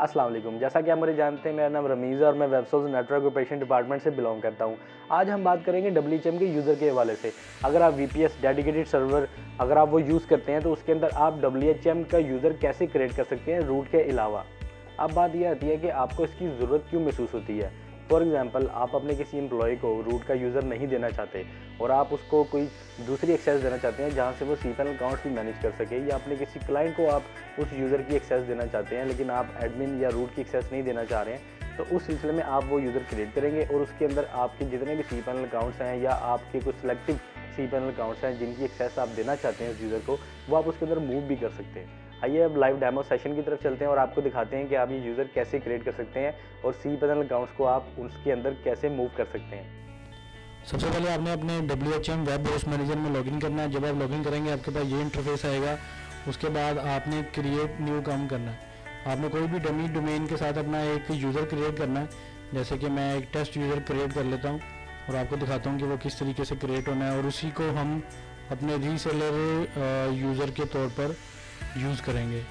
अस्सलाम वालेकुम। जैसा कि आप मुझे जानते हैं, मेरा नाम रमीज़ है और मैं वेबसोर्स नेटवर्क ऑपरेशन डिपार्टमेंट से बिलोंग करता हूँ। आज हम बात करेंगे डब्ल्यूएचएम के यूज़र के हवाले से। अगर आप वीपीएस डेडिकेटेड सर्वर अगर आप वो यूज़ करते हैं तो उसके अंदर आप डब्ल्यूएचएम का यूज़र कैसे क्रिएट कर सकते हैं रूट के अलावा। अब बात ये आती है कि आपको इसकी ज़रूरत क्यों महसूस होती है। फॉर एग्जांपल, आप अपने किसी एम्प्लॉय को रूट का यूज़र नहीं देना चाहते और आप उसको कोई दूसरी एक्सेस देना चाहते हैं जहाँ से वो cPanel अकाउंट्स भी मैनेज कर सके, या अपने किसी क्लाइंट को आप उस यूज़र की एक्सेस देना चाहते हैं लेकिन आप एडमिन या रूट की एक्सेस नहीं देना चाह रहे हैं, तो उस सिलसिले में आप वो यूज़र क्रिएट करेंगे और उसके अंदर आपके जितने भी cPanel अकाउंट्स हैं या आपके कुछ सिलेक्टिव cPanel अकाउंट्स हैं जिनकी एक्सेस आप देना चाहते हैं उस यूज़र को, वो आप उसके अंदर मूव भी कर सकते हैं। आइए अब लाइव डेमो सेशन की तरफ चलते हैं और आपको दिखाते हैं कि आप ये यूज़र कैसे क्रिएट कर सकते हैं और cPanel अकाउंट्स को आप उसके अंदर कैसे मूव कर सकते हैं। सबसे पहले आपने अपने WHM वेब होस्ट मैनेजर में लॉगिन करना है। जब आप लॉगिन करेंगे आपके पास ये इंटरफेस आएगा। उसके बाद आपने क्रिएट न्यू अकाउंट करना है। आपने कोई भी डमी डोमेन के साथ अपना एक यूज़र क्रिएट करना है। जैसे कि मैं एक टेस्ट यूज़र क्रिएट कर लेता हूँ और आपको दिखाता हूँ कि वो किस तरीके से क्रिएट होना है, और उसी को हम अपने रीसेलर यूज़र के तौर पर यूज़ करेंगे।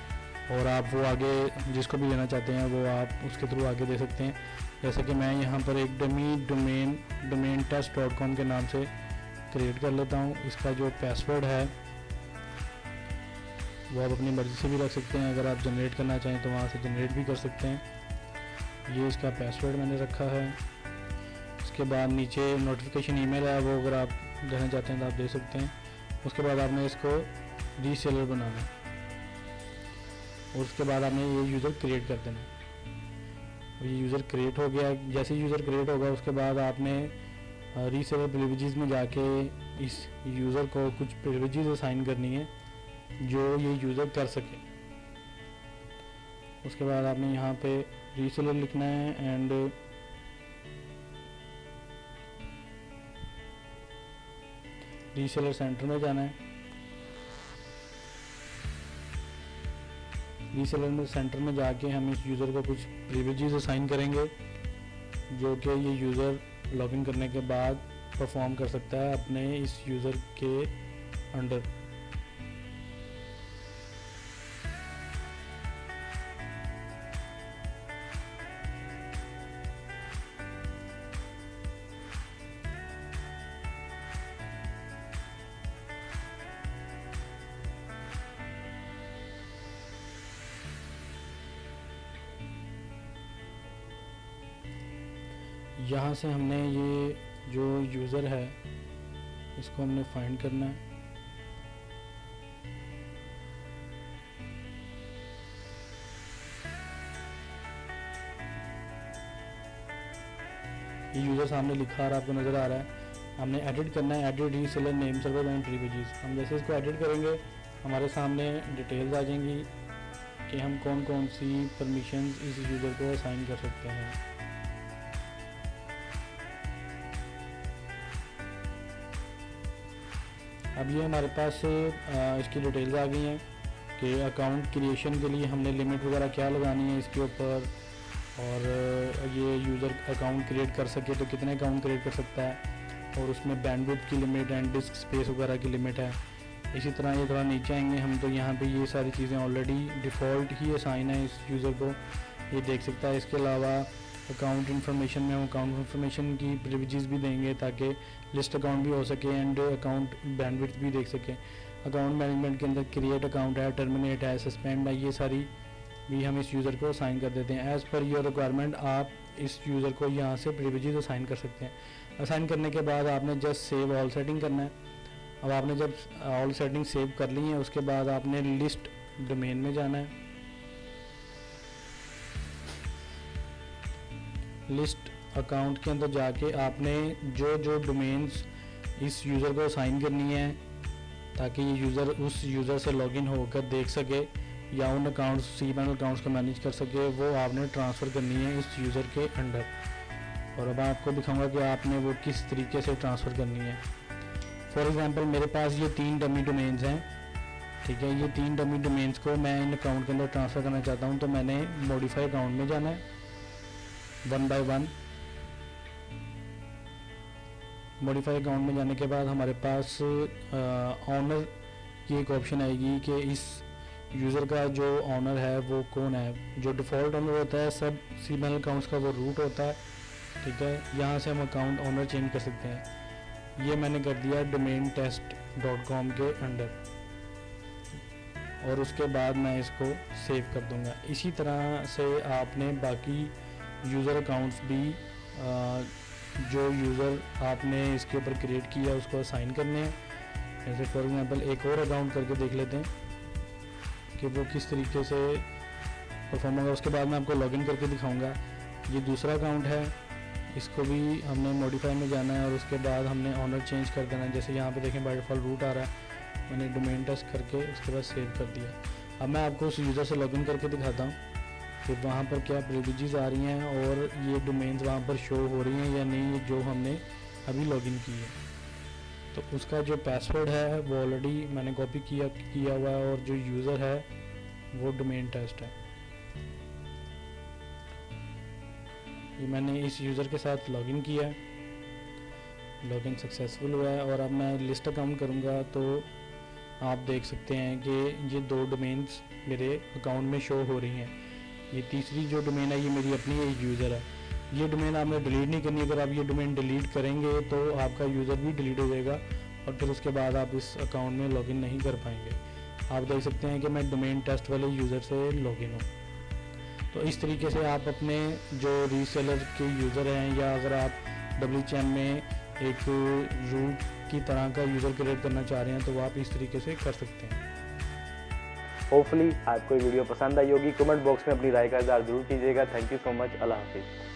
और आप वो आगे जिसको भी देना चाहते हैं वो आप उसके थ्रू आगे दे सकते हैं। जैसे कि मैं यहाँ पर एक डमी डोमेन test.com के नाम से क्रिएट कर लेता हूँ। इसका जो पासवर्ड है वो आप अपनी मर्ज़ी से भी रख सकते हैं। अगर आप जनरेट करना चाहें तो वहाँ से जनरेट भी कर सकते हैं। ये इसका पासवर्ड मैंने रखा है। इसके बाद नीचे नोटिफिकेशन ईमेल है, वो अगर आप देना चाहते हैं तो आप दे सकते हैं। उसके बाद आपने इसको रीसेलर बनाना है और उसके बाद आपने ये यूज़र क्रिएट कर देना है। ये यूज़र क्रिएट हो गया। जैसे ही यूज़र क्रिएट होगा उसके बाद आपने रीसेलर प्रिविलेजेस में जाके इस यूज़र को कुछ प्रिविलेजेस असाइन करनी है जो ये यूज़र कर सके। उसके बाद आपने यहाँ पे रीसेलर लिखना है एंड रीसेलर सेंटर में जाना है। रीसेलर में सेंटर में जाके हम इस यूज़र को कुछ प्रिविलेजेस असाइन करेंगे जो कि ये यूज़र लॉगिन करने के बाद परफॉर्म कर सकता है अपने इस यूज़र के अंडर। यहाँ से हमने ये जो यूज़र है इसको हमने फाइंड करना है। ये यूज़र सामने लिखा और आपको नज़र आ रहा है। हमने एडिट करना है, edit reseller name server and privileges. हम जैसे इसको एडिट करेंगे हमारे सामने डिटेल्स आ जाएंगी कि हम कौन कौन सी परमिशंस इस यूज़र को असाइन कर सकते हैं। अब ये हमारे पास इसकी डिटेल्स आ गई हैं कि अकाउंट क्रिएशन के लिए हमने लिमिट वगैरह क्या लगानी है इसके ऊपर, और ये यूज़र अकाउंट क्रिएट कर सके तो कितने अकाउंट क्रिएट कर सकता है, और उसमें बैंडविड्थ की लिमिट एंड डिस्क स्पेस वगैरह की लिमिट है। इसी तरह ये थोड़ा नीचे आएंगे हम तो यहाँ पे ये सारी चीज़ें ऑलरेडी डिफ़ॉल्ट ही असाइन है इस यूज़र को, ये देख सकता है। इसके अलावा अकाउंट इन्फॉर्मेशन में हम अकाउंट इन्फॉर्मेशन की प्रिविलेजेस भी देंगे ताकि लिस्ट अकाउंट भी हो सके एंड अकाउंट बैंडविड्थ भी देख सकें। अकाउंट मैनेजमेंट के अंदर क्रिएट अकाउंट है, टर्मिनेट है, सस्पेंड है, ये सारी भी हम इस यूज़र को असाइन कर देते हैं। एज़ पर योर रिक्वायरमेंट आप इस यूज़र को यहाँ से प्रिविलेजेस असाइन कर सकते हैं। असाइन करने के बाद आपने जस्ट सेव ऑल सेटिंग करना है। अब आपने जब ऑल सेटिंग सेव कर ली है उसके बाद आपने लिस्ट डोमेन में जाना है। लिस्ट अकाउंट के अंदर जाके आपने जो जो डोमेन्स इस यूज़र को असाइन करनी है ताकि ये यूज़र उस यूज़र से लॉगिन होकर देख सके या उन अकाउंट्स cPanel अकाउंट्स को मैनेज कर सके, वो आपने ट्रांसफ़र करनी है इस यूज़र के अंडर। और अब आपको दिखाऊंगा कि आपने वो किस तरीके से ट्रांसफ़र करनी है। फॉर एग्ज़ाम्पल मेरे पास ये 3 डमी डोमेन्स हैं, ठीक है। ये 3 डमी डोमेन्स को मैं इन अकाउंट के अंदर ट्रांसफ़र करना चाहता हूँ, तो मैंने मॉडिफाई अकाउंट में जाना है। 1 बाय 1 मॉडिफाई अकाउंट में जाने के बाद हमारे पास ऑनर की एक ऑप्शन आएगी कि इस यूज़र का जो ऑनर है वो कौन है। जो डिफ़ॉल्ट ऑनर होता है सब सीमेल अकाउंट्स का वो रूट होता है, ठीक है। यहाँ से हम अकाउंट ऑनर चेंज कर सकते हैं। ये मैंने कर दिया domaintest.com के अंडर, और उसके बाद मैं इसको सेव कर दूंगा। इसी तरह से आपने बाकी यूज़र अकाउंट्स भी जो यूज़र आपने इसके ऊपर क्रिएट किया उसको असाइन करने हैं। जैसे फॉर एग्जांपल एक और अकाउंट करके देख लेते हैं कि वो किस तरीके से परफॉर्म होगा। उसके बाद मैं आपको लॉगिन करके दिखाऊंगा। ये दूसरा अकाउंट है, इसको भी हमने मॉडिफाई में जाना है और उसके बाद हमने ऑनर चेंज कर देना है। जैसे यहाँ पे देखें बाय डिफ़ॉल्ट रूट आ रहा है, मैंने डोमेन टेस्ट करके उसके बाद सेव कर दिया। अब मैं आपको उस यूज़र से लॉगिन करके दिखाता हूँ कि वहाँ पर क्या प्रिविलेजेस आ रही हैं और ये डोमेन्स वहाँ पर शो हो रही हैं या नहीं, जो हमने अभी लॉगिन की है। तो उसका जो पासवर्ड है वो ऑलरेडी मैंने कॉपी किया हुआ है, और जो यूज़र है वो डोमेन टेस्ट है। ये मैंने इस यूज़र के साथ लॉगिन किया है, लॉगिन सक्सेसफुल हुआ है। और अब मैं लिस्ट अकाउंट करूँगा तो आप देख सकते हैं कि ये 2 डोमेन्स मेरे अकाउंट में शो हो रही हैं। ये तीसरी जो डोमेन है ये मेरी अपनी एक यूज़र है। ये डोमेन आपने डिलीट नहीं करनी। अगर आप ये डोमेन डिलीट करेंगे तो आपका यूज़र भी डिलीट हो जाएगा और फिर उसके बाद आप इस अकाउंट में लॉगिन नहीं कर पाएंगे। आप देख सकते हैं कि मैं डोमेन टेस्ट वाले यूज़र से लॉगिन हूँ। तो इस तरीके से आप अपने जो रीसेलर के यूज़र हैं, या अगर आप WCM में एक रूट की तरह का यूज़र क्रिएट करना चाह रहे हैं तो आप इस तरीके से कर सकते हैं। होपफुली आपको ये वीडियो पसंद आई होगी। कमेंट बॉक्स में अपनी राय का इज़हार ज़रूर कीजिएगा। Thank you so much. अल्लाह हाफिज़।